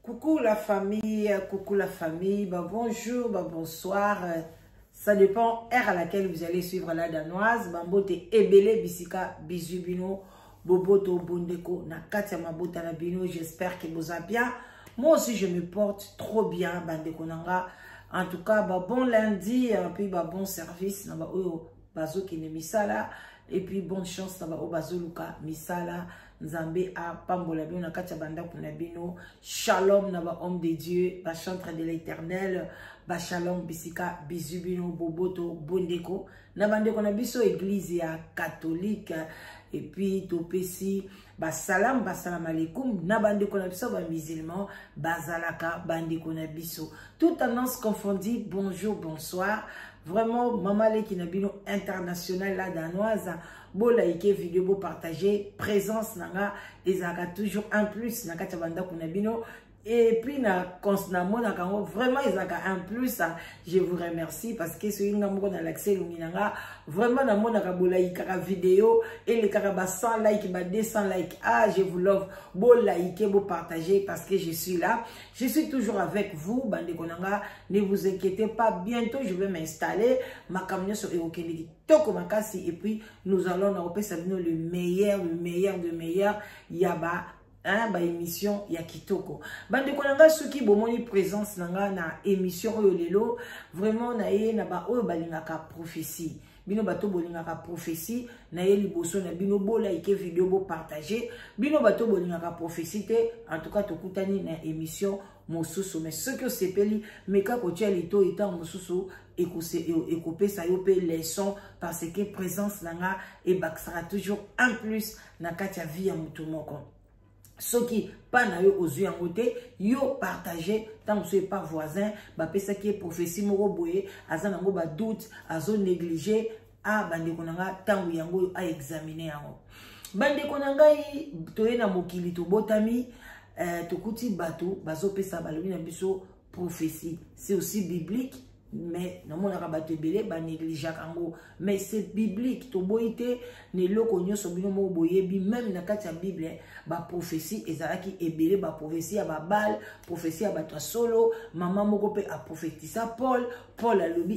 Coucou la famille, bah bonjour, bah bonsoir. Ça dépend heure à laquelle vous allez suivre la danoise. Bambote ebele bisika bizubino boboto bondeko na katia mabota na bino. J'espère que vous allez bien. Moi aussi je me porte trop bien bandeko nanga. En tout cas bah bon lundi puis bah bon service na ba oyo bazo kine misala et puis bonne chance na ba o bazo luka misala. Nzambe a pambola bino na katia banda kuna bino. Shalom na ba homme de Dieu, ba chantre de l'Éternel, ba shalom bisika bizubino boboto bondeko na bandeko na biso église ya catholique et puis topesi ba salam alaikum na bandeko na biso ba musulman bazalaka bandeko na biso toute tendance confondue. Bonjour, bonsoir. Vraiment maman le qui na bino international la danoise. Bo like vidéo, bo partager, présence nanga ezaka toujours un plus na kati banda kuna bino et puis na constamment na kango vraiment ezaka un plus. Je vous remercie parce que ce nga moko na l'accès lunginanga vraiment na mona ka bo like ka vidéo et les kaka ba 100 like ba 200 like. Je vous love. Bo like, bo partager parce que je suis là. Je suis toujours avec vous bande konanga. Ne vous inquiétez pas, bientôt je vais m'installer ma camion sur Eokendiki Toko Makasi et puis nous allons le meilleur yaba ba émission ya kitoko bande konanga soki bomoni présence nanga na émission oyo lelo vraiment na ye na ba oyo balingaka prophétie bino bato bolingaka prophétie na ye liboso na bino bo like vidéo bo partager bino bato bolingaka prophétie te en tout cas tokutani na émission mosusu mais ce que sepeli meka ko tia lito ita mosusu ekopesa yo pe leçon parce que présence nanga et baksara toujours un plus na katia vie ya mutu moko. Ce qui pas na yo aux yeux en côté yo partager tant que pas voisin ba pesa qui prophétie moko boye azana ngo ba doute azo négliger bande konanga tant yango a examiner yango bande konanga toye na mokili to botami tokuti bato bazo pesa balobi na biso prophétie c'est aussi biblique. Mais na mona ka bato ebele ba négliger kango mais c'est biblique to boité ne loko nyoso bino mo boyebi même na kati ya Bible ba prophétie ezalaki ebele ba prophétie ya ba bal prophétie ya bato solo mama moko pe a prophétisa Paul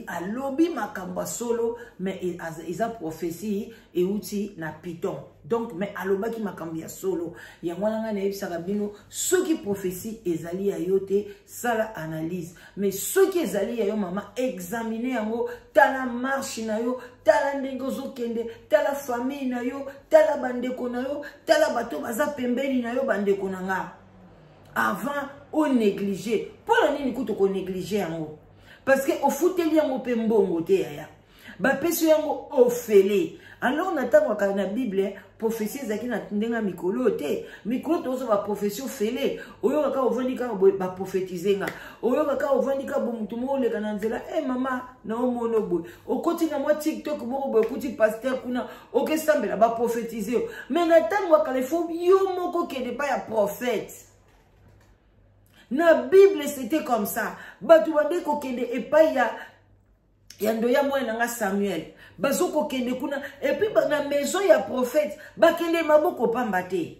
alobi makamba solo mais eza prophétie et outil na Python donc mais alobaki makambi ya solo yango nga na ebisaka bino soki prophétie ezali ya yote sala analyse mais soki ezali ya yo mama examiner yango tala marche na yo tala ndenge ozokende tala famille na yo tala bandeko na yo tala bato baza pembeni na yo bandeko na nga avant o négliger pour nini kuto ko négliger yango parce que au fouteli yango pe mbongo te yaya ba peso yango ofele. Alors on attend quand la Bible prophétie zaki na ndenga mikolo te mikolo to ba prophétie ofele oyo ka ovandika ba prophétiser nga oyo ka ovandika bo mutu mo le kana nzela mama na omono boy okoti na moi TikTok bo boy kuti pasteur kuna okesambela ba prophétiser mais na tango ka le fo yo moko kende pa ya prophète. Na Bible c'était comme ça batu bande ko kende epai ya ndoya mwana nga Samuel bazoko kende kuna et puis na maison ya prophète bakende maboko pamba te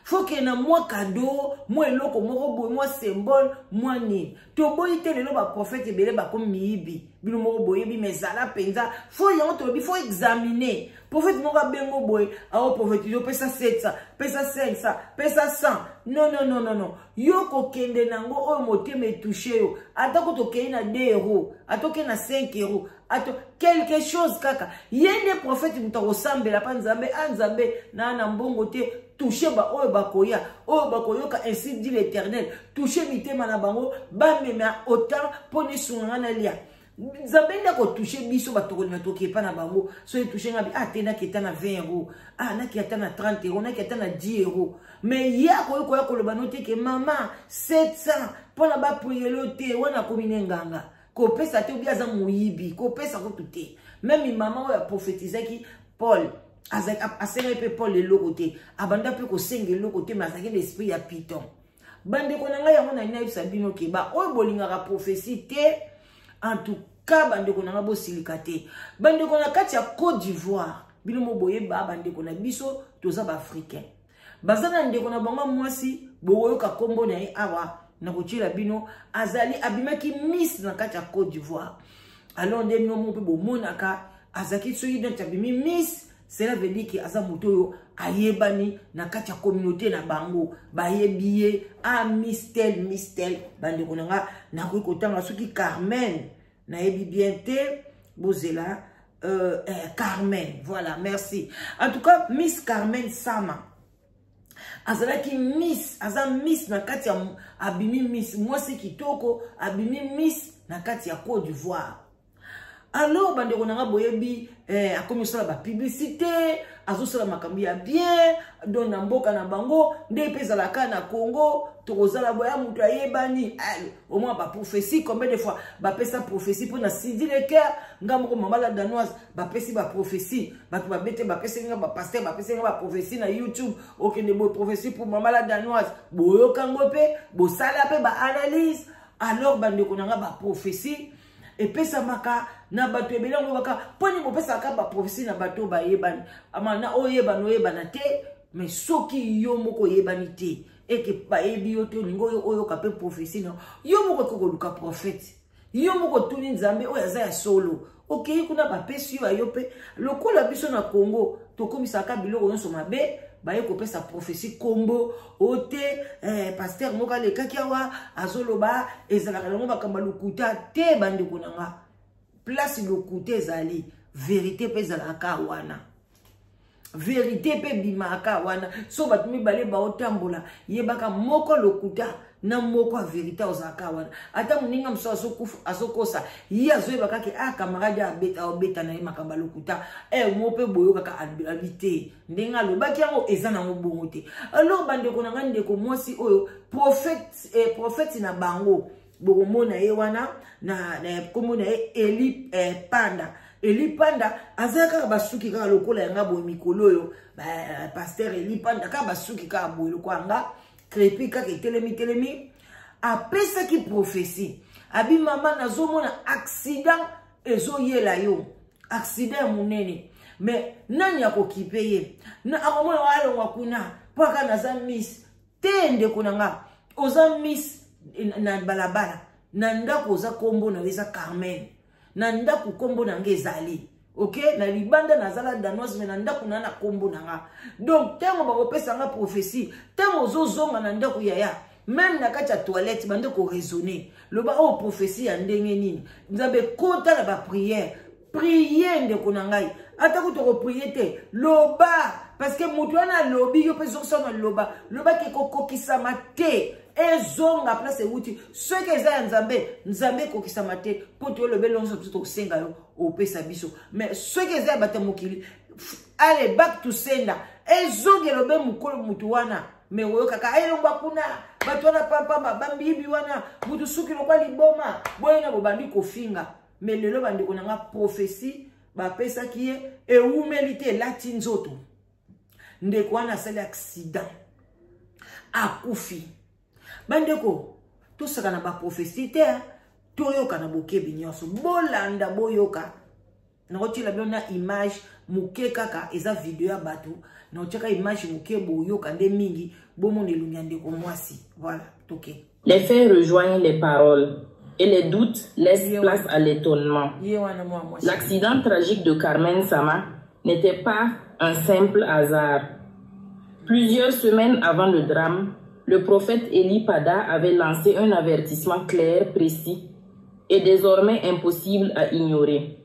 faut que na moi cadeau moi eloko moko boy moi symbole moi ni to boy te lelo ba prophète ebele ba comme miibi bino moko boy bi mezala penza faut yango to bi faut examiner prophète moko bengo boy a prophète yo pesa 700 pesa 500 pesa 100 non yo ko kende nango o motema touché yo atako to kei na 2 euros atoke na 5 euros ato quelque chose kaka yende prophète mutako sambela pa nzambe nzambe na mbongo te toucher ba oyo bakoyoka ainsi dit l'Éternel toucher mitema na bango ba mema autant poni sunga na lia nzambe ndako toucher biso batoko na toke pa na bango so toucher ngabi tena kita na 20 euros na kita na 30 euros na kita na 10 euros mais ya koyoka koloba note ke mama 700 pona ba prier te wana komine nganga ko pesa te obiaza muyibi ko pesa ko tuté même maman oya prophétisaki Paul asenga pe Paul le lokote abanda pe ko senga lokote mais azaki l'esprit ya Python bande konanga yango na ina sabino ke ba oyo bolingaka prophétie te en tout cas bande konanga bo silikate bande konanga kati ya Côte d'Ivoire bino mo boye ba bande konanga biso toza ba africain bazana ndeko na bango mwasi boyoka kombo na ye awa na kotiela bino azali abimaki Miss na kati ya Côte d'Ivoire. Alors nde bino mo pe bomonaka azaki soki donc abimi Miss, cela veut dire que aza moto ayebani na kati ya communauté na bango bayebiye a Miss tel bande konanga na ko kotanga soki Carmen na yebi bien te bozela Carmen, voilà, merci. En tout cas, Miss Carmen Sama azalaki Miss, aza Miss na kati ya abimi Miss, moi c'est kitoko abimi Miss na kati ya Côte d'Ivoire. Alors bande konanga boyebi a comme ça la publicité azo sala makambi ya bien don na mboka na bango nde pesa la kana Congo tokozala boya mutu ayebani au moins ba prophétie combien de fois ba pesa prophétie pour na Sidi le cœur ngamoko mama la danoise ba pesi ba prophétie ba to ba bete ba pesa nga ba pasteur ba pesa nga ba prophétie na YouTube okende bo prophétie pour mama la danoise boyo kango pe bo sala pe ba analyse. Alors bande konanga ba prophétie et pesa maka na bato ebele ngo baka poni mo pesa ka ba prophétie na bato ba yebani amana oyebana te mais soki yo moko yebani te et que ba yebi yo te lingo yo oyo ka pe prophétie na yo moko ko luka prophète yo moko tuni nzambe oyo za ya solo okay kuna ba pesi yo ayo pe lokola biso na Congo to komisa ka biloko nyonso mabe baye ko pesa prophétie kombo ote pasteur moka le kakiawa azoloba ezalaka ngo bakamba lukuta te bande konanga place lokuta ezali vérité pe ezalaka wana vérité pe bimaka wana so batumi bale ba otambola yebaka moko lokuta na moko a vérité ozalaka wana ata muninga mso asokosa yi azoyebaka ke camarade abeta na ye makamba lokuta mo pe boyokaka habité ndenga lobaki yango eza nango bongo te. Alors bandeko na nga ndeko mwasi oyo prophète na bango bokomona ye wana na komona ye Eli Panda azaka basuki kaka lokola yanga boye mikolo oyo pasteur Eli Panda kaka basuki kaka boye lokwanga crépi kaka telemi apesa ki prophétie abi mama nazomona accident ezoyela yo accident munene mais nani akokipe ye na akomona walo wakuna paka naza Miss tende kunanga oza Miss na balabala na ndako oza kombo na weza Carmen na ndako kombo na ngezali ok na libanda nazala danoise mais na ndako na kombo na nga donc temo bakopesa nga prophétie temo zozonga na ndako yaya même na kati ya toilette bande ko raisonner loba o prophétie ya ndenge nini nzabe kota na ba prière ndeko na ngai ata ko to prier te loba parce que mutu ana lobi yo peso sona loba ke kokokisa mate ezonga place wuti ce que za nzambe kokisa mate poto lobe lonso to senga yo opesa biso mais ce que za batamukili allez back to sender ezonge lobe mukolo mutu wana mais oyo kaka ayelongwa kuna bato wana papa bambibi wana mutu suki lokwa liboma boyena bobandi kofinga mais lelo bandi konanga prophétie bapesa kiye eumeli lati nzoto ndeko wana sali accident akufi bandeko tosaka na ba prophétie te toyoka na bokebi nyonso bolanda boyoka na kotila biona image muke kaka eza video ya bato na oteka image muke boyoka nde mingi bomona elungia ndeko mwasi voilà toke. Les faits rejoignent les paroles et les doutes laissent place à l'étonnement. L'accident tragique de Carmen Sama n'était pas un simple hasard. Plusieurs semaines avant le drame, le prophète Eli Panda avait lancé un avertissement clair, précis et désormais impossible à ignorer.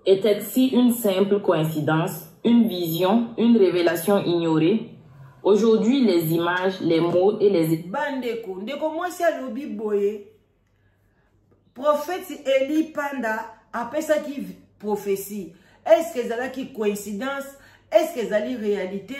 Était-ce une simple coïncidence, une vision, une révélation ignorée? Aujourd'hui, les images, les mots et les... Bandeko, ndeko mwasi alobi boye. Prophète Eli Panda après ça qui prophétie. Est-ce que c'est qui coïncidence? Est-ce que c'est réalité?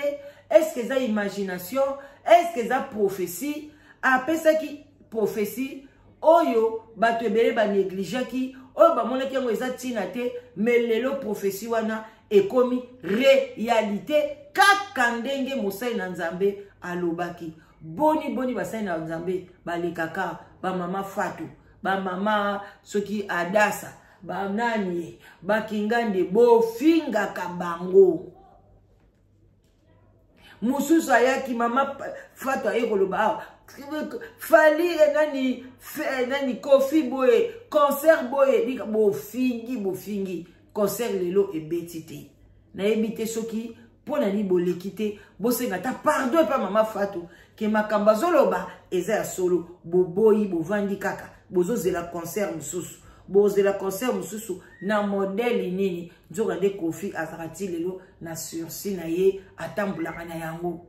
Est-ce que c'est imagination? Est-ce que c'est prophétie? Après ça qui prophétie, oyo bato ebele ba négligé ki oyo ba mona ki ngo eza tina te mais lelo prophétie wana ekomi réalité kaka ndenge mosai na nzambe alobaki. Boni basai na nzambe balekaka ba mama Fatou, ba mama soki Adasa, ba nani ba kingande bo finga kabango mususu ayaki mama Fatou ayekoloba Fali nani Kofi boye concert boye dika bofingi concert lelo e betite na ebite soki pona ni bolekite bosenga ta pardon pa mama Fatou ke makamba zoloba eza ya solo boboyi bovandi kaka bozozela concert mususu bozela concert mususu na modèle nini nzoka de Kofi azarati lelo na sursi na ye atambulaka na yango.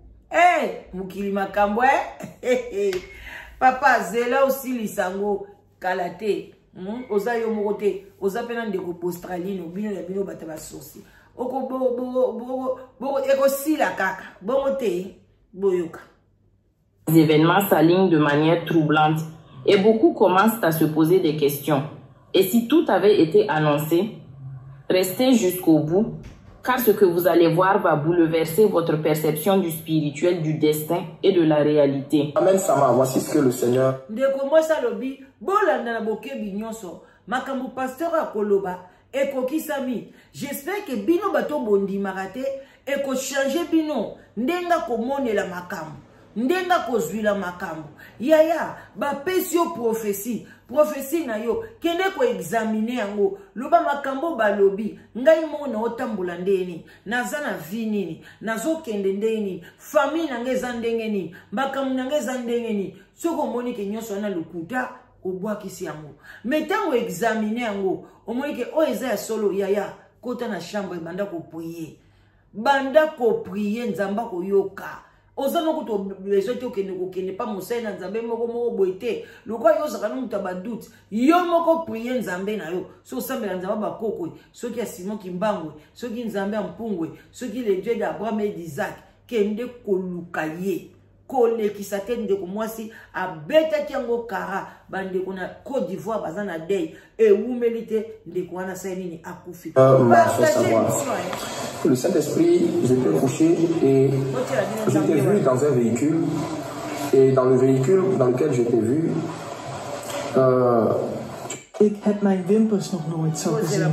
Mukili makambo papa zela aussi lisango kalate oza yo mokote oza pena ndeko Australie bino na bino bata ba sourci oko bo eko sila kaka bongote boyoka. Les événements s'alignent de manière troublante et beaucoup commencent à se poser des questions. Et si tout avait été annoncé, restez jusqu'au bout. Car ce que vous allez voir va bouleverser votre perception du spirituel, du destin et de la réalité. Amen, Sama, voici ce que le Seigneur... J'espère que bino bato bondi marate et ko changer bino ndenga ko monela makambo ndenga ko zwila makambo yaya ba pesio prophétie na yo kende ko examiner yango loba makambo balobi ngai mona otambola ndeni nazana vinini nazo kende ndeni famille na ngeza ndengeni makambo na ngeza ndengeni soko moni ke nyoso na lukuta obwakisi yango metango examiner yango omoni ke o eza ya solo yaya kota na chambre banda ko prier nzamba ko yoka ozana ko to besoin te okende pa mosai na nzambe moko boite lokwa yo zaka no mutaba doute yo moko prier nzambe na yo so sambela nzamba bakoko soki ya Simon Kimbangwe soki nzambe ya Mpungwe soki le Dieu d'Abraham et d'Isaac kende koluka ye kolekisa te ndeko mwasi abetaki yango kara bandeko na Côte d'Ivoire bazana dei e wumelite ndeko wana sainini akufi. Le Saint-Esprit, j'étais couché et j'étais vu dans un véhicule et dans le véhicule dans lequel j'étais vu ik heb mijn wimpers nog nooit zo gezien.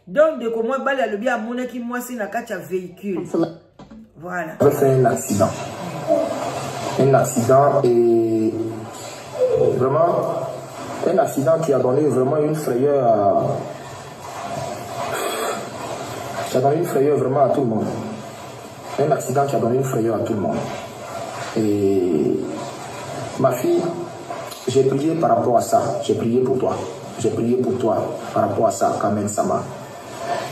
Donc de comment bala le bien monaki mwasi na kacha véhicule. Voilà. J'ai fait un accident. Un accident et vraiment un accident qui a donné vraiment une frayeur à... Qui a donné une frayeur vraiment à tout le monde. Un accident qui a donné une frayeur à tout le monde. Et ma fille, j'ai prié par rapport à ça. J'ai prié pour toi. J'ai prié pour toi par rapport à ça, Carmen Sama.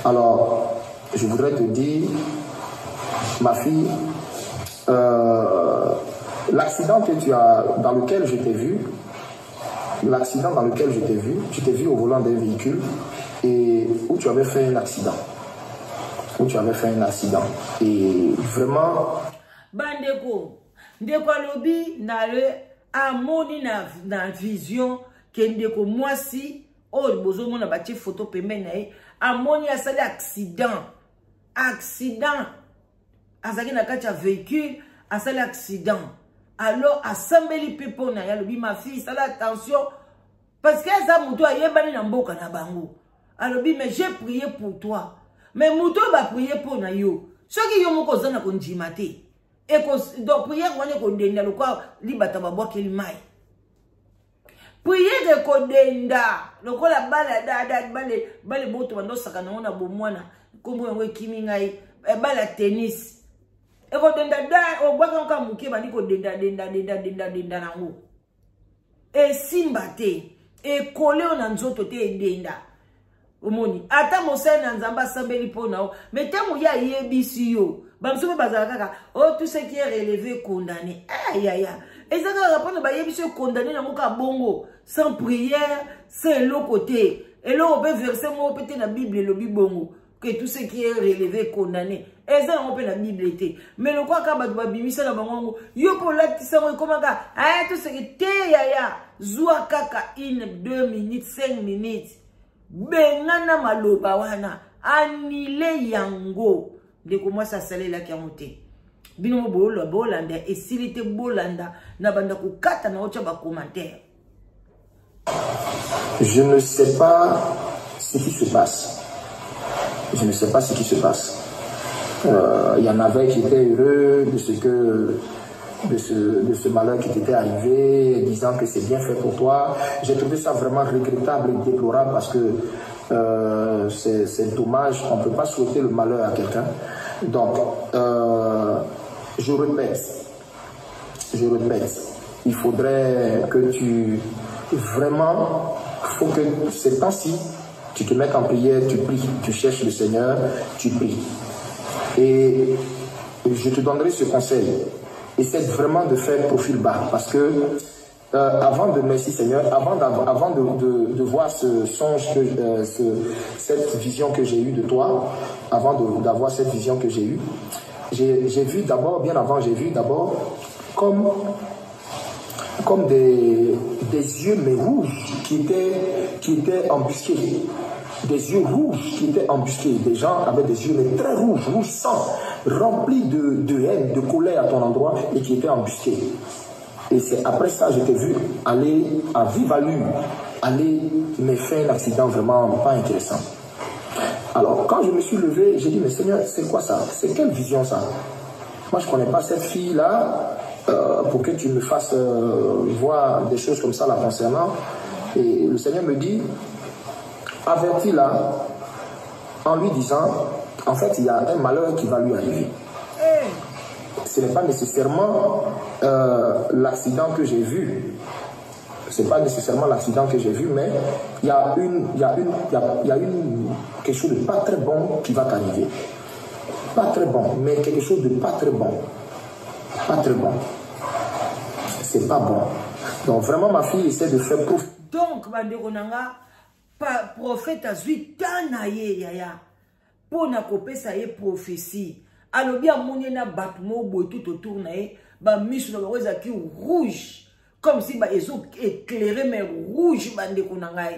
Alors, je voudrais te dire, ma fille, l'accident que tu as, dans lequel je t'ai vu, je t'ai vu au volant d'un véhicule et où tu avais fait un accident. Et vraiment... Bandeko, ndeko lobi na le amoni na vision ke ndeko mwasi o bozo mona bati photo pembeni na ye amoni asali accident azaki na kati ya véhicule asali accident alors asambeli pepo na ya lobi ma fille sala attention parce que ça muto ayebani na mboka na bango alobi mais j'ai prié pour toi mais muto ba prier pour na yo soki yo moko zana ko njima te et donc prière wana ko denda lokwa libata babwakeli mai prière de ko denda lokola bala dada bale boto bando saka na ona bomwana kombo yango ekimi ngai bala tennis e ko denda da obwaka ka muke bani ko denda nango e simba te e kole ona nzoto te denda omoni ata mosai na nzamba sambeli pona o metamo ya yebisi yo bamsume bazala kaka oh tout ce qui est relevé condamné aïe aïe ezaka rapona ba yebisi condamné na moka bongo sans prière sans l'autre côté et là on peut verser mo peut na bible le bibongo que tout ce qui est relevé condamné eza on peut na bible été mais le quoi ka ba bimisa na bango yo pour la tisango komaka ah tout ce qui te yaya zua kaka 1 2 minutes 5 minutes bengana maloba wana anile yango ndeko moi ça salela ki amote bino bolo bolanda et silite bolanda na banda ko kata na ocha ba commentaire. Je ne sais pas ce qui se passe. Je ne sais pas ce qui se passe. Il y en avait qui étaient heureux de ce que de ce malheur qui t'était arrivé, disant que c'est bien fait pour toi. J'ai trouvé ça vraiment regrettable et déplorable parce que c'est dommage, on ne peut pas souhaiter le malheur à quelqu'un. Donc, je répète, il faudrait que vraiment, faut que ces temps-ci, tu te mettes en prière, tu pries, tu cherches le Seigneur, tu pries. Et je te donnerai ce conseil. Essaie vraiment de faire profil bas. Parce que, avant de, merci Seigneur, avant de voir ce songe, cette vision que j'ai eue de toi, avant d'avoir cette vision que j'ai eue, j'ai vu d'abord, bien avant, j'ai vu d'abord comme des yeux mais rouges qui étaient embusqués. Des yeux rouges qui étaient embusqués. Des gens avaient des yeux mais très rouges, rouge sang, remplis de haine, de colère à ton endroit et qui étaient embusqués. Et c'est après ça que je t'ai vu aller à vive allure, mais faire un accident vraiment pas intéressant. Alors quand je me suis levé, j'ai dit mais Seigneur, c'est quoi ça? C'est quelle vision ça? Moi je ne connais pas cette fille-là. Pour que tu me fasses voir des choses comme ça la concernant. Et le Seigneur me dit, avertis-la en lui disant, en fait, il y a un malheur qui va lui arriver. Ce n'est pas nécessairement l'accident que j'ai vu. C'est pas nécessairement l'accident que j'ai vu, mais il y a quelque chose de pas très bon qui va t'arriver. Pas très bon, mais quelque chose de pas très bon. Pas très bon. C'est pas bon. Donc vraiment ma fille essaie de faire preuve. Donc bandekonanga prophète azui tanaye yaya pona kopesa ye prophétie. Alobi amoni na batmo boy tout autour na ye ba misu na roza ki rouge comme si ba ezo éclairé mais rouge bandekonanga.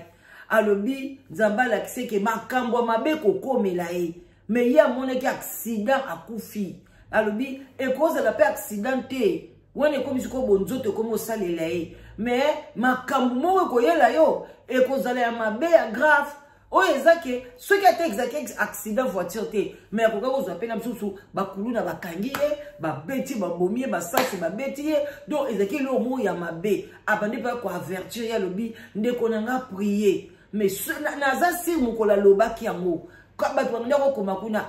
Alobi nzambala kiseke makambo mabe kokomela ye mais ye amoni ki accident akufi. Alobi et cause la paix accidenté wone comme si ko bonzoto comme salela ye mais makambo mo ko yela yo et cause la mabe grave o ezake ce qui a été exact accident voiture té mais ko ko zo pena msusu bakulu na bakangi ye ba beti ba bomie ba sasi ba beti ye donc ezake lo mo ya mabe abandi pa ko avertir ya lobi ndeko nanga prier mais naza sir mukola lobaki yango ka bato ndako komakuna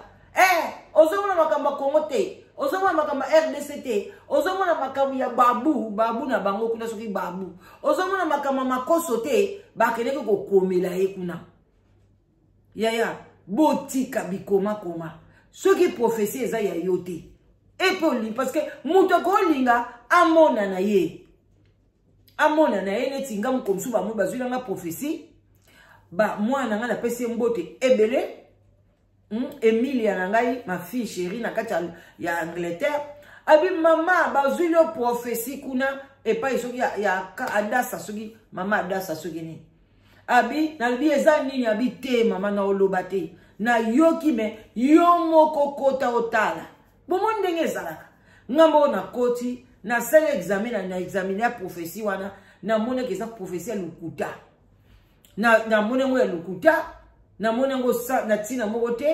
ozomona makamba Kongo te, ozomona makamba RDC te, ozomona makamba ya babu na bango kuna soki babu, ozomona makamba makoso te, bakeleke kokomela ye kuna. Yaya, botika bikoma. Soki prophétie eza ya yote. Epoli, parce que muto kolinga amona na ye. Amona na ye netinga mkomsu ba mwe bazwila nga prophétie. Ba mwana nga na pesi mbote ebele. Emilia nangai ma fille chérie na kati ya Angleterre abi mama bazwi le prophétie kuna et pas isoki ya adasa soki mama adasa soki ni abi na bi eza nini abi te mama na oloba te na yoki me yo moko kota otala bomo ndenge ezalaka ngambo na koti na sala examen na examiner ya prophétie wana na mona ke eza prophétie ya lukuta na mona ngo ya lukuta na mona ngo na tina moko te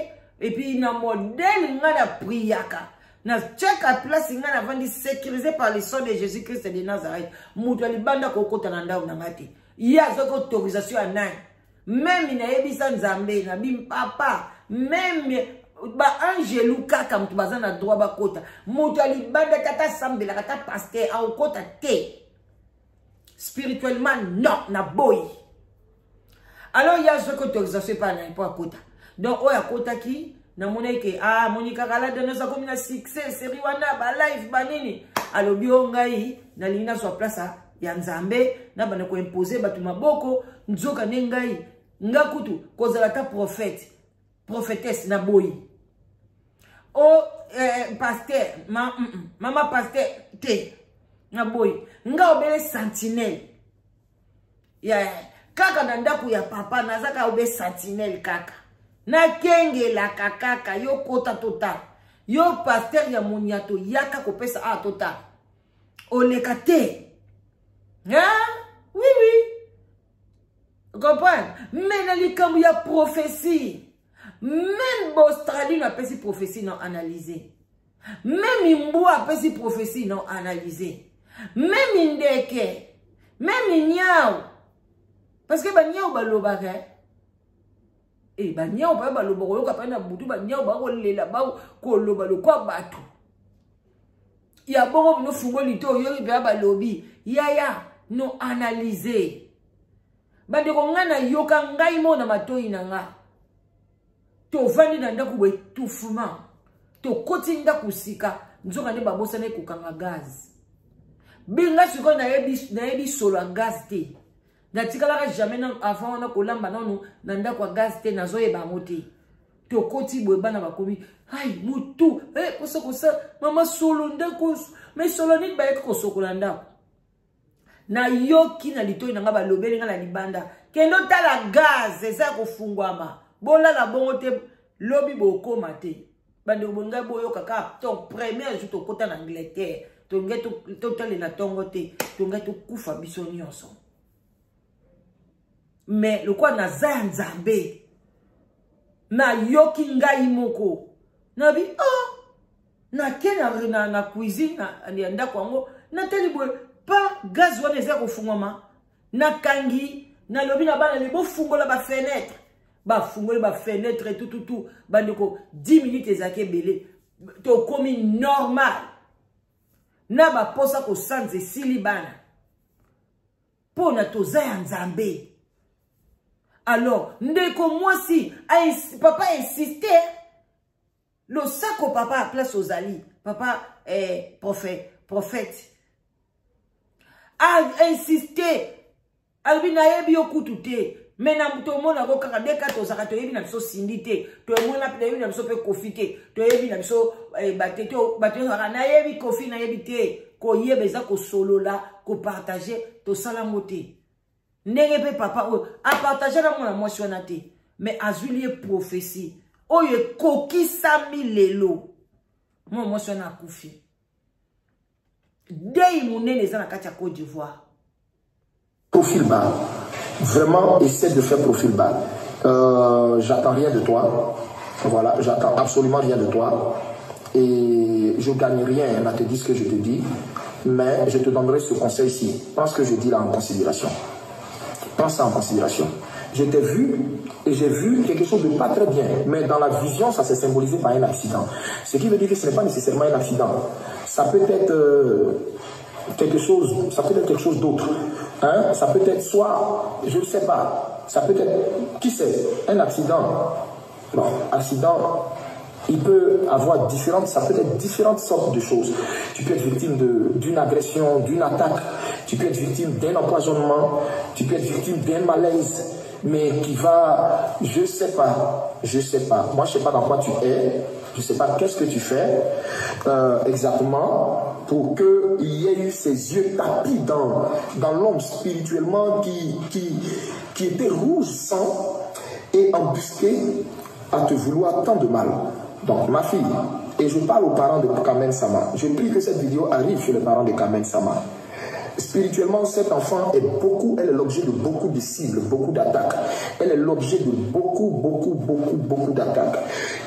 et puis na modèle ngana priaka na check à place ngana vandi sécurisé par le sang de Jésus-Christ de Nazareth mutu alibanda kokota na ndao na ngati ya zoko autorisation ya nani même na yebisa nzambe na bim papa même ba angelu kaka mutu bazana droit ba kota mutu alibanda tata sambela kata pasteur au kota te spirituellement non na boy. Alors il y a ce autorisation par n'importe kota. Donc oya kota ki na moneke Monica Kalada na sa comme na succès série wana ba live ba nini alobi ngai na lina so place ya nzambe na bana ko imposer batu maboko nzoka ne ngai ngakutu kozala ta prophétesse na boy pasteur mama pasteur te na boy nga obele sentinelle ya kaka na ndaku ya papa nazaka obe sentinelle kaka na kenge la kaka yo kota total yo pasteur ya moniato yaka kopesa total olekate oui comprends mais na likambo ya prophétie même Australie na pesi prophétie non analyser Même Mboua apesi prophétie non analysé. Même Ndeke, même Niao. Parce que Niao balobaka. Eh Niao ba baloboko ka pa na butu Niao ba ko lela ba ko loba lo kwa batu. Ya bongo no fungo lito yo be balobi. Ya no analyser. Bande ko ngana yoka ngai mo na matoi na nga. To vandi na ndaku bo etouffement. To koti ndaku sika nzoka ne babosa ne kokanga gaz. Binga siko na yebi solo a gaz te. Na tikala jamais na avant na kolamba nanu na ndaku gaz te na zoyeba ngote. To koti bo bana bakomi ai mutu kosa mama solo ndaku mais solo ni ba ko sokola ndaku. Na yoki na litoi na nga balobeli nga na libanda kendo tala gaz eza kofungwama bola la bongo te lobi bokoma te bande bonga boyo kaka ton premier jour to kota na Angleterre to ngeto to tale na tongo te to ngeto kufa biso nyonso mais le quoi na za nzambe na yoki ngai moko na bi na kena na cuisine na ndako yango na tali boy pas gaz wana eza kofungwama na kangi na lobi na bana libo fungola ba fenêtre ba fungola ba fenêtre tout bandeko 10 minutes ezake belé to komi normal na ba posa ko sanze sili bana pona to za ya nzambe. Alors ndeko mwasi papa insistait le sako papa à place aux ali papa prophète a insisté albina yebi okutute mena to mona ko kaka deka to saka to yebi na biso sindite to mona pe yebi na biso pe kofite to yebi na biso bateto na yebi kofi na yebi te ko yebeza ko solola ko partager to sala mote ndenge pe papa a partager na mona mwasi wana te mais azulie prophétie oye koki sami lelo mo mwasi wana akufi. Profil bas. Vraiment, essaie de faire profil bas. J'attends rien de toi. Voilà, j'attends absolument rien de toi. Et je gagne rien à te dire ce que je te dis. Mais je te donnerai ce conseil-ci. Pense ce que je dis là en considération. Pense ça en considération. Je t'ai vu et j'ai vu quelque chose de pas très bien. Mais dans la vision, ça s'est symbolisé par un accident. Ce qui veut dire que ce n'est pas nécessairement un accident. Ça peut être quelque chose, ça peut être quelque chose d'autre. Hein? Ça peut être soit, je ne sais pas, ça peut être, qui sait, un accident. Bon, accident, il peut avoir ça peut être différentes sortes de choses. Tu peux être victime d'une agression, d'une attaque. Tu peux être victime d'un empoisonnement. Tu peux être victime d'un malaise. Mais qui va, je sais pas. Moi, je sais pas dans quoi tu es. Je sais pas qu'est-ce que tu fais exactement pour qu'il y ait eu ces yeux tapis dans l'homme spirituellement qui était rouge sang et embusqué à te vouloir tant de mal. Donc, ma fille, et je parle aux parents de Kamen Sama, je prie que cette vidéo arrive chez les parents de Kamen Sama. Spirituellement, cet enfant elle est l'objet de beaucoup de cibles, beaucoup d'attaques. Elle est l'objet de beaucoup d'attaques.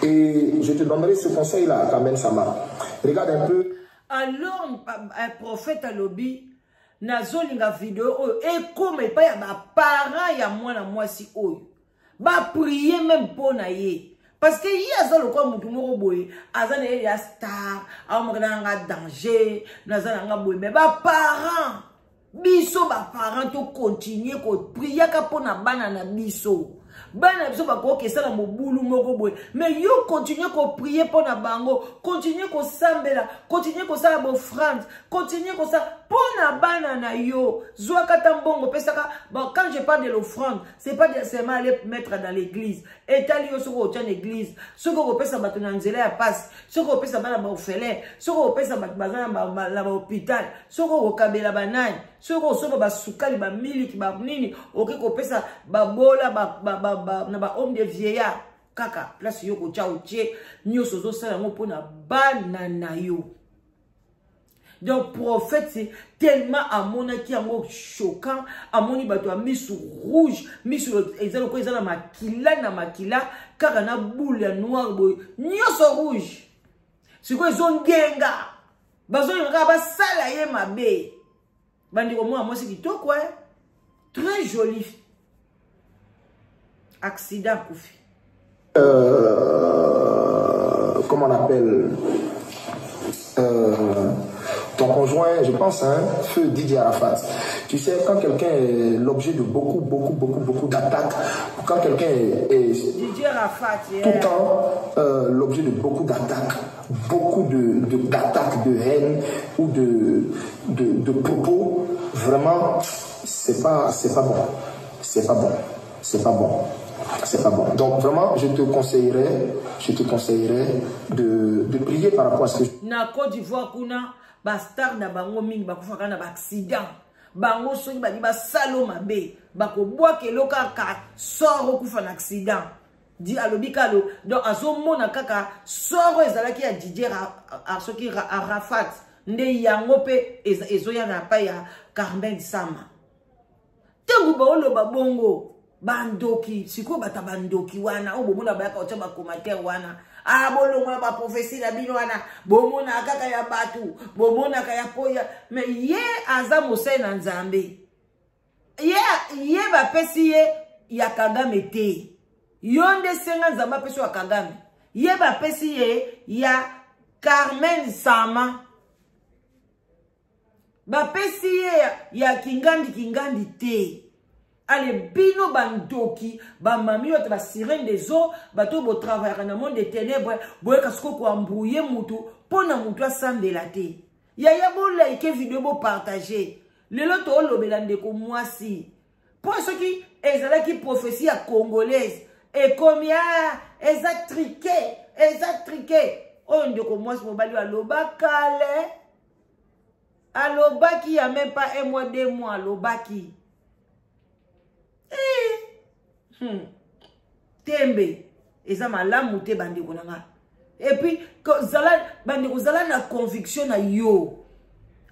Et je te donnerai ce conseil-là, Kamen Sama. Regarde un peu. Alors, un prophète à lobby, nazolinga vidéo, et comme pas y a ma parent, y a moi si oyo. Ba prier même pour naïe. Parce que y a ça le quoi mutumo boy, azana ya star, nga danger, nazana nga boy, mais ba parents, biso ba parents to continuer ko prier ka pona bana na biso. Bana biso ba ko kesa na mobulu moko boy, mais yo continuer ko prier pona bango, continuer ko sambela, continuer ko sala bo offrande, continuer ko sa pona bana na yo. Zwa kata mbongo pesaka, bon quand je parle de l'offrande, c'est pas seulement aller mettre dans l'église. Et tali yo soko tient l'église, soko ko pesa bato na nzela ya passe, soko ko pesa bana ba orphelin, soko ko pesa bato bazana ba hôpital, soko ko kabela banani, soko soko ba sukali ba miliki ba nini, oke ko pesa ba bola na ba homme de vieillard. Kaka place yo ko cha otie nyoso zo sala ngo pona bana na yo. Donc prophète c'est tellement amona qui est choquant, amoni bato a mis sur rouge, mis sur ezalo ko ezala makila na makila, car na boule noire boy, nyoso rouge. Si quoi ils ont genga. Bazo yonga ba sala ye mabe. Bandi ko moi c'est kitoko quoi. Très joli. Accident koufi. Comment on appelle ton conjoint, je pense, hein, feu Didier Arafat. Tu sais, quand quelqu'un est l'objet de beaucoup d'attaques, quand quelqu'un est Didier Arafat, tout le temps l'objet de beaucoup d'attaques, d'attaques de haine ou de propos, vraiment, c'est pas bon. C'est pas bon. C'est pas bon. C'est pas bon. Donc vraiment, je te conseillerais de prier par rapport à ce que... Na Côte d'Ivoire, kuna bastar na bango mingi bakufaka na accident. Bango soki badi ba salo mabe, bako boa ke loka ka soro kufa na accident. Di alobikalo. Donc azo mona kaka soro ezalaki ya Didier soki Arafat. Nde yango pe ezo ya na pa ya Carmen Sama. Tengu ba olo ba bongo. Bandoki, siko bata bandoki wana, obo mona bayaka ocha ba commentaire wana. Ah bolongo ba prophétie na bino wana, bomona kaka ya batu, bomona kaya poya, mais ye aza mosai na Nzambe. Ye ba pesi ye ya Kagame te. Yonde senga Nzamba pesi wa Kagame. Ye ba pesi ye ya Carmen Sama. Ba pesi ye ya Kingandi te. Allez, bino bandoki, ba mami yote ba sirène des eaux, bato bo travailler dans le monde des ténèbres, boye kasko ko embrouiller mutu, pona mutu asande la te. Ya bo like vidéo bo partager. Le lot to lobelande ko mwasi. Pour ceux qui ezala qui prophétie à congolaise et combien exact triqué. On de ko mwasi mo bali aloba kale. Aloba qui y a même pas 1 mois 2 mois alobaki. Tembe eza malamu te bandeko nanga. Et puis bandeko zala na conviction na yo.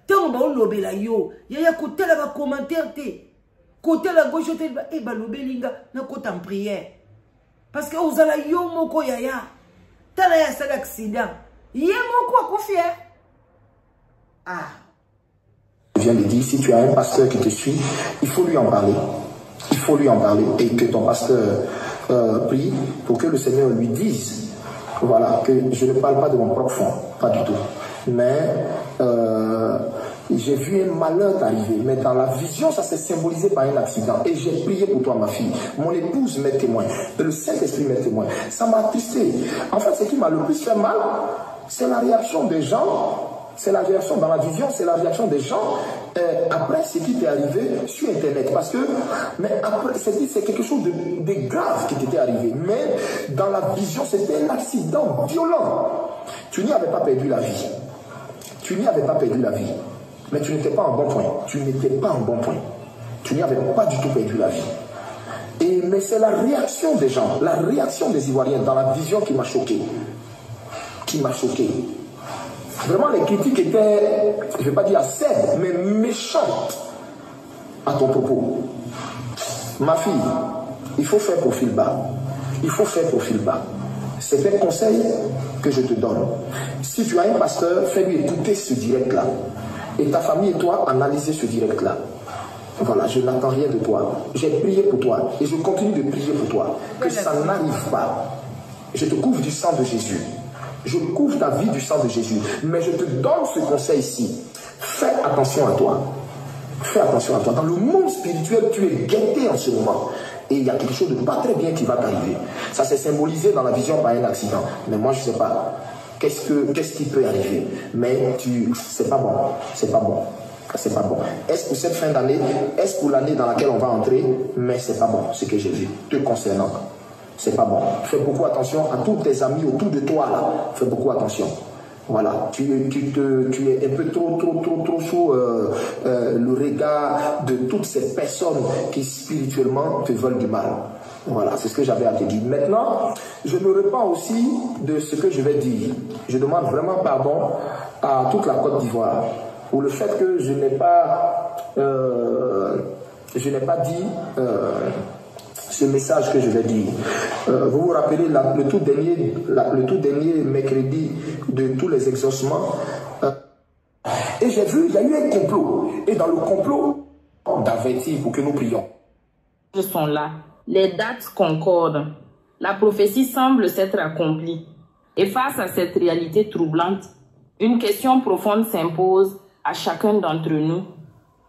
Tango ba olobela yo, ya kotela ba commentaire te. Côté la gauche te ba lobelinga na kota en prière. Parce que ozala yo moko yaya. Tala ya sala accident. Ye moko akofie. Ah. Je viens de dire, si tu as un pasteur qui te suit, il faut lui en parler. Il faut lui en parler et que ton pasteur prie pour que le Seigneur lui dise, voilà, que je ne parle pas de mon propre fond, pas du tout. Mais j'ai vu un malheur arriver, mais dans la vision, ça s'est symbolisé par un accident. Et j'ai prié pour toi, ma fille. Mon épouse m'est témoin. Le Saint-Esprit m'est témoin. Ça m'a attristé. En fait, ce qui m'a le plus fait mal, c'est la réaction des gens. C'est la réaction dans la vision, c'est la réaction des gens après ce qui t'est arrivé sur Internet. Parce que, mais après, c'est quelque chose de grave qui t'était arrivé. Mais dans la vision, c'était un accident violent. Tu n'y avais pas perdu la vie. Tu n'y avais pas perdu la vie. Mais tu n'étais pas en bon point. Tu n'étais pas en bon point. Tu n'y avais pas du tout perdu la vie. Mais c'est la réaction des gens, la réaction des Ivoiriens dans la vision qui m'a choqué. Qui m'a choqué. Vraiment, les critiques étaient, je ne vais pas dire acerbes, mais méchantes à ton propos. Ma fille, il faut faire profil bas. Il faut faire profil bas. C'est un conseil que je te donne. Si tu as un pasteur, fais-lui écouter ce direct-là. Et ta famille et toi, analysez ce direct-là. Voilà, je n'attends rien de toi. J'ai prié pour toi et je continue de prier pour toi. Que ça n'arrive pas. Je te couvre du sang de Jésus. Je couvre ta vie du sang de Jésus. Mais je te donne ce conseil ici. Fais attention à toi. Fais attention à toi. Dans le monde spirituel, tu es guetté en ce moment. Et il y a quelque chose de pas très bien qui va t'arriver. Ça s'est symbolisé dans la vision par un accident. Mais moi, je ne sais pas. Qu'est-ce qui peut arriver? Mais c'est pas bon. C'est pas bon. C'est pas bon. Est-ce pour cette fin d'année? Est-ce pour l'année dans laquelle on va entrer? Mais c'est pas bon, ce que j'ai vu. Te concernant. C'est pas bon. Fais beaucoup attention à tous tes amis autour de toi là. Fais beaucoup attention. Voilà. Tu es un peu trop sous le regard de toutes ces personnes qui spirituellement te veulent du mal. Voilà, c'est ce que j'avais à te dire. Maintenant, je me repens aussi de ce que je vais dire. Je demande vraiment pardon à toute la Côte d'Ivoire pour le fait que je n'ai pas dit ce message que je vais dire. Vous vous rappelez le tout dernier mercredi de tous les exaucements. Et j'ai vu, il y a eu un complot. Et dans le complot, d'avertir pour que nous prions. Sont là. Les dates concordent. La prophétie semble s'être accomplie. Et face à cette réalité troublante, une question profonde s'impose à chacun d'entre nous.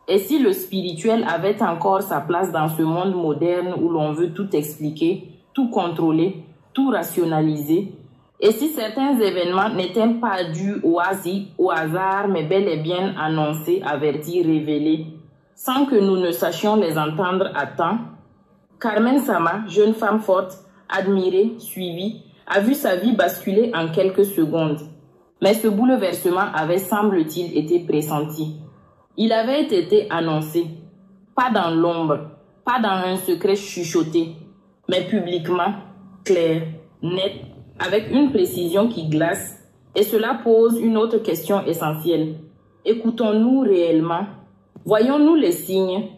Et si le spirituel avait encore sa place dans ce monde moderne où l'on veut tout expliquer, tout contrôler, tout rationaliser, et si certains événements n'étaient pas dus au hasard, mais bel et bien annoncés, avertis, révélés, sans que nous ne sachions les entendre à temps, Carmen Sama, jeune femme forte, admirée, suivie, a vu sa vie basculer en quelques secondes. Mais ce bouleversement avait, semble-t-il, été pressenti. Il avait été annoncé, pas dans l'ombre, pas dans un secret chuchoté, mais publiquement, clair, net, avec une précision qui glace, et cela pose une autre question essentielle. Écoutons-nous réellement? Voyons-nous les signes?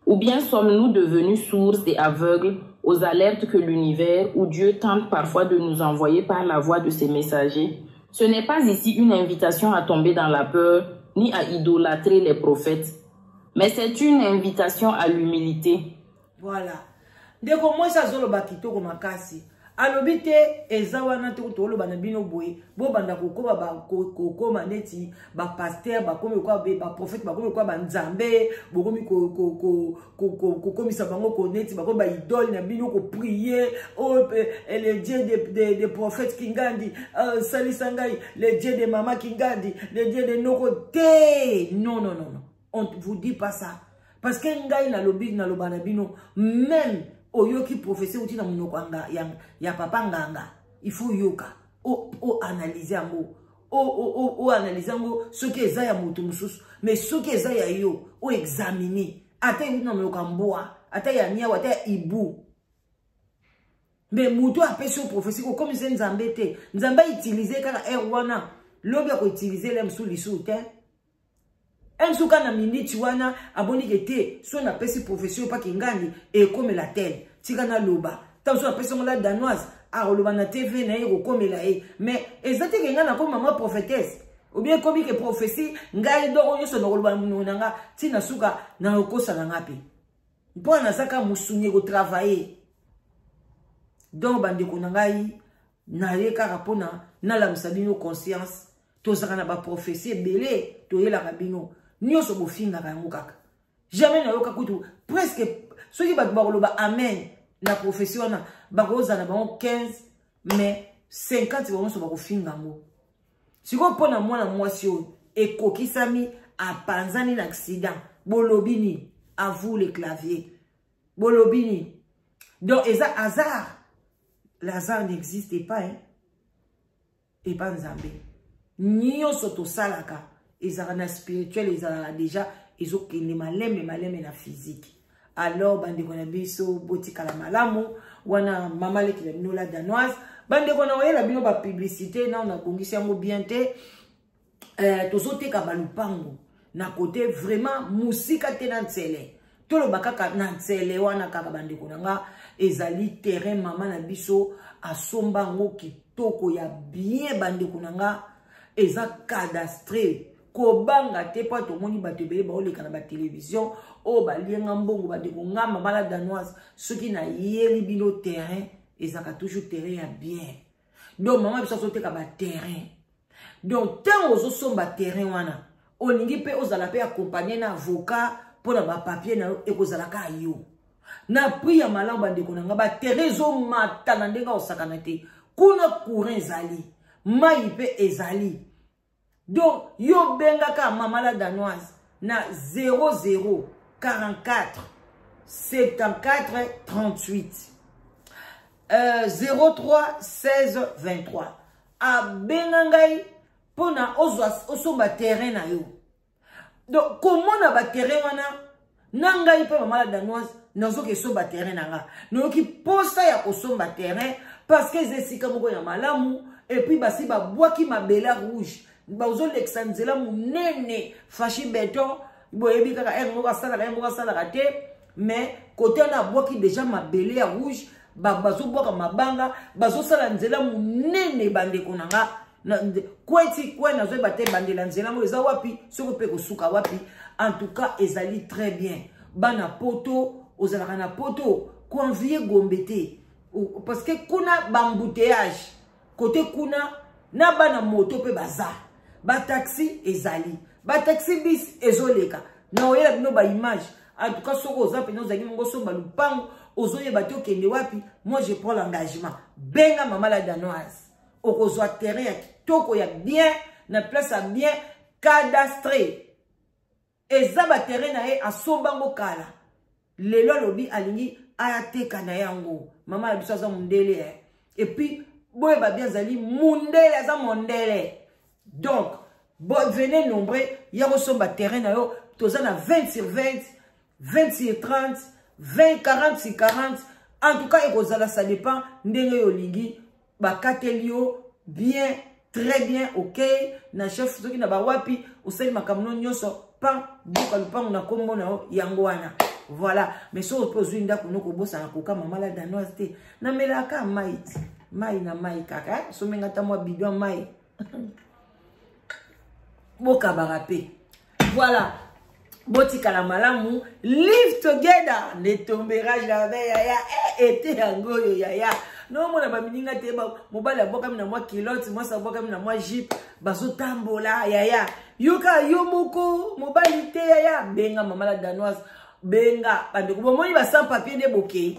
Ou bien sommes-nous devenus sourds et aveugles aux alertes que l'univers ou Dieu tente parfois de nous envoyer par la voix de ses messagers? Ce n'est pas ici une invitation à tomber dans la peur, ni à idolâtrer les prophètes, mais c'est une invitation à l'humilité. Voilà. Dès que moi, ça zolo bakito ko makasi. Alobite ezawana te utolo bana bino boye. Bo banda kokoba ba koko maneti ba pasteur ba komi kwa ba prophète ba komi kwa ba nzambe, bo komi ko komi sabango ko neti ba ko ba idole na bino ko prier. Oh les dieux des prophètes Kingandi, Salisangai, les dieux de Mama Kingandi, les dieux de Norote. Non non non non. On ne vous dit pas ça. Parce que ngai na lobi na lobana bino même oyoki prophétie uti na munoko anga ya papa nganga il faut yoka o analyser ngo o analyser ngo ce que eza ya mutu mususu mais ce que eza ya yo o examiner ata na munoko mboa ata ya nia ata ya ibu mais mutu apesi o prophétie ko comme c'est nzambe te nzambe utiliser kaka wana lobi ko utiliser lem sous lisu te Ensuka na minute wana aboni kete so na pesi profession pa kingani e comme la telle tika na loba tant so na pesi la danoise a loba na TV na e comme la e mais ezati ke ngana comme maman prophétesse ou bien comme que prophétie ngai do onyo so na loba munanga tina suka na okosa na ngapi mpo na saka musunye ko travailler donc bande ko ngai na leka rapona na la msabino conscience to saka na ba prophétie belé to yela kabino nyoso bofinga kango kaka jamais na yoka kutu presque ceux qui ba amen la profession na bakoza na bango 15 mais 50 bango so bakofinga ngo siko pona mwana mwasi oyo ekokisami apanzani na accident bolobini à vous les claviers bolobini donc eza hasard l'hasard n'existe pas hein et pas nzambe nyoso to salaka ezana spirituel ezana déjà ezo kende maleme na physique alors bande kona biso botika la malamu wana mama leki la bino la danoise bande kona oyela bino ba publicité na on bongisi yango bien te tozoteka balupango na côté vraiment musika te na ntsele tolo bakaka na ntsele wana kaka bande kona nga ezali terrain mama na biso asomba ngo kitoko ya bien bande kona nga eza cadastré kobanga te pa to moni bato bele ba oleka na ba télévision o ba lienga mbongo ba de ngama mala danoise ceux qui na yeli bino terrain ezaka toujours terrain ya bien donc maman biso so teka ba terrain donc tant ozo somba terrain wana olingi pe ozala pe accompagner na avocat pour na ba papier na ekozala ka yo na pri ya malamba ndeko na nga ba terrain zo mata na ndenga osakana te kuna courant ezali mai pe ezali. Donc, yo benga ka mama la danoise na 00 44 74 38 03 16 23 a benga ngai pona osomba terrain na yo. Donc, comment na ba terrain wana na ngai pe mama la danoise nazo ke somba terrain na nga. No ki posa ya kosomba terrain parce que zesika moko ya malamu et puis basi ba boaki mabela rouge. Bazo l'exanzela munene fashi beton boyebi kaka ngo kasala te mais côté na bois qui déjà ma belé à rouge bazo boka mabanga bazo sala nzela munene bande konanga kweti kwe na zo bate bande la nzela mo eza wapi soko pe ko suka wapi en tout cas ezali très bien bana poto ozalaka na poto convier gombete parce que kuna bambouteillage côté kuna na bana moto pe baza ba taxi ezali ba taxi bis ezoleka na oyela bino ba image en tout cas soko ozape no zangi ngoso balupango ozoye bato kende wapi moi je prends l'engagement benga maman la danoise okozwa terrain ya kitoko ya bien na place à bien cadastré eza ba terrain na ye asombango kala lelo lobi alingi ayateka na yango maman la biso aza mundele et puis boye ba bien zali mundele aza mondele donc bon venez nombreux ya kosomba terrain na yo toza na 20 sur 20 20 sur 30 20 40 sur 40 en tout cas ça dépend ndenge yo lingi bakatelio bien très bien ok na chef soki na bawapi osali makamno nyoso pa buka lupango na kombo na yango wana voilà mais so pozwi ndako noko bosa na koka mama la danoise te na melaka mai na mai kaka so menga ta mwa bidon mai boka barape voilà botika la malamu live together ne tombera jamais yaya ete yango yo yaya no mona ba mininga te ba mobali aboka mina mwa kilote mwa saboka mina mwa jeep bazo tambola yaya yuka yumuko mobali te yaya benga mama la danoise benga bandeko bomoni ba sans papier de bokei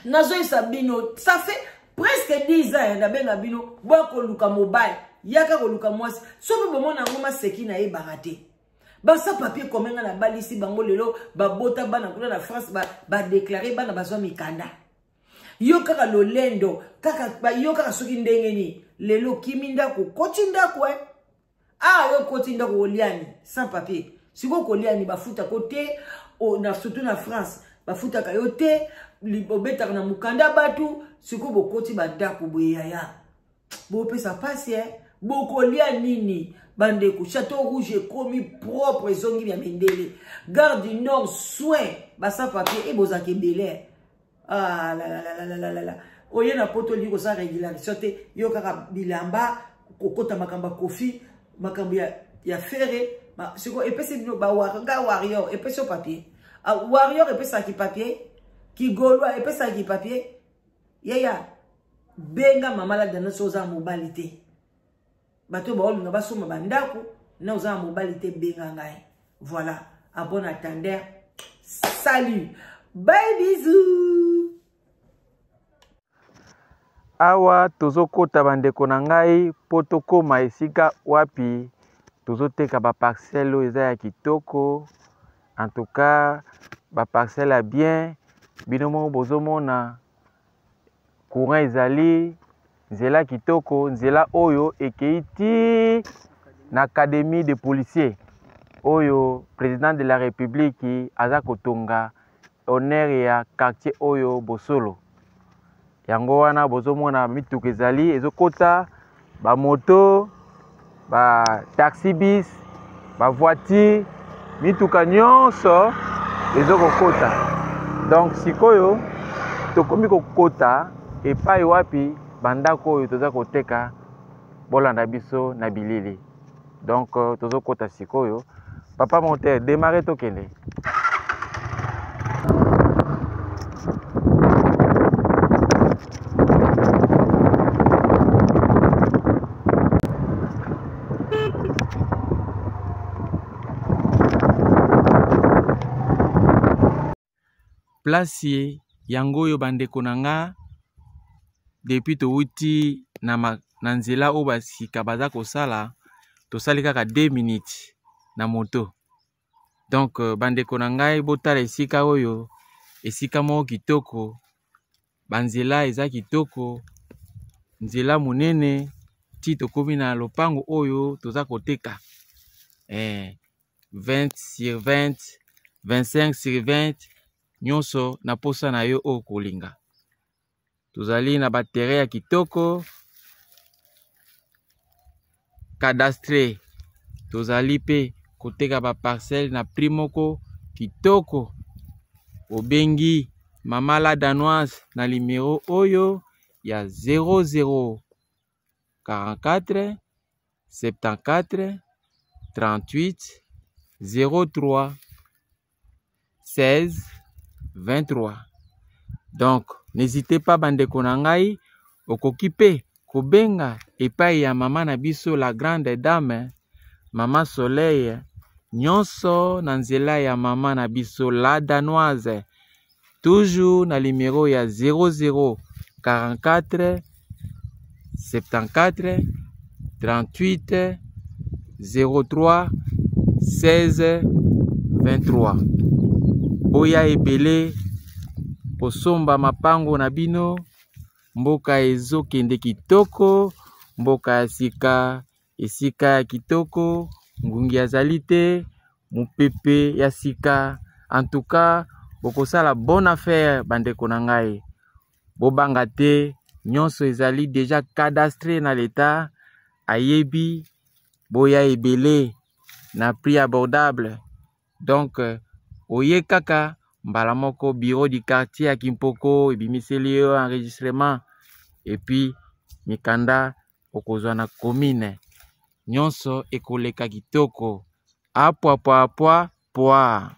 nazo isabino ça fait presque 10 ans na benga bino boko luka mobile yaka ko luka mwasi so bomona ngoma seki na e barate ba sans papier komenga na balisi bango lelo ba bota bana kuna na France ba déclarer bana bazwa mikanda yo kaka lolendo kaka yo kaka soki ndenge ni lelo kiminda ko kotinda ko yo kotinda ko oliani sans papier siko ko oliani bafuta côté na surtout na France bafuta ka yote libobeta na mukanda batu siko bokoti bandako boyaya bo pesa passe boko lia nini bandeko Château Rouge komi propre zongi ya mendele Gare du Nord soin basa papier et bozake belé ah la oye na poto liko sa régularisation te yo kaka bilamba kokota makamba kofi makambo ya ferré siko epese bino ba warrior epese papier warrior epesa ki papier ki gaulois epesa ki papier yaya benga mama la dana soza mobilité bato ba olinga basoma bandako na oza mobilité benga ngai voilà à bon attendeur salut bye bisous awa tozokota bandeko na ngai po tokoma esika wapi tozoteka ba parcelle eza ya kitoko en tout cas ba parcelle a bien binomo bozomona courant ezali nzela kitoko nzela oyo ekeiti na académie de policiers oyo président de la république aza kotonga honneur ya quartier oyo bosolo yango wana bozomona mituka ezali ezokota ba moto ba taxi bis ba voiture mituka nyonso ezokokota donc sikoyo tokomi kokota epai wapi bandako oyo toza koteka bolanda biso na bilili donc tozokota sikoyo papa monteur démarrer tokende place yango oyo bandeko na nga depuis touti na nzela oyo basika baza kosala tosali kaka 2 minutes na moto donc bandeko na ngai botala esika oyo esika moko kitoko banzela eza kitoko nzela munene ti tokomi na lopango oyo toza koteka 20 sur 20 25 sur 20 nyonso na posa na yo o kolinga tozali na batere ya kitoko cadastre tozali pe koteka ba parcelle na prix moko kitoko obengi Mama la Danoise na numéro oyo ya 00 44 74 38 03 16 23. Donc, n'hésitez pas bandeko na ngai, okoki pe kobenga epai ya mama na biso la grande dame, Mama Soleil, nyonso na nzela ya mama na biso la Danoise, toujours na numéro ya 00 44 74 38 03 16 23. Boya ebele posomba mapango na bino, mboka ezokende kitoko, mboka ya sika esika ya kitoko, ngungi azali te, mupepe ya sika. En tout cas, bokosala bonne affaire bandeko na ngai. Bobanga te, nyonso ezali déjà cadastré na l'état, ayebi, boya ebele na prix abordable. Donc, oye kaka mbala moko bureau du quartier à Kimpoko, ebimiseli yo enregistrement, et puis mikanda okozwa na commune. Nyonso ekoleka kitoko. Apwa.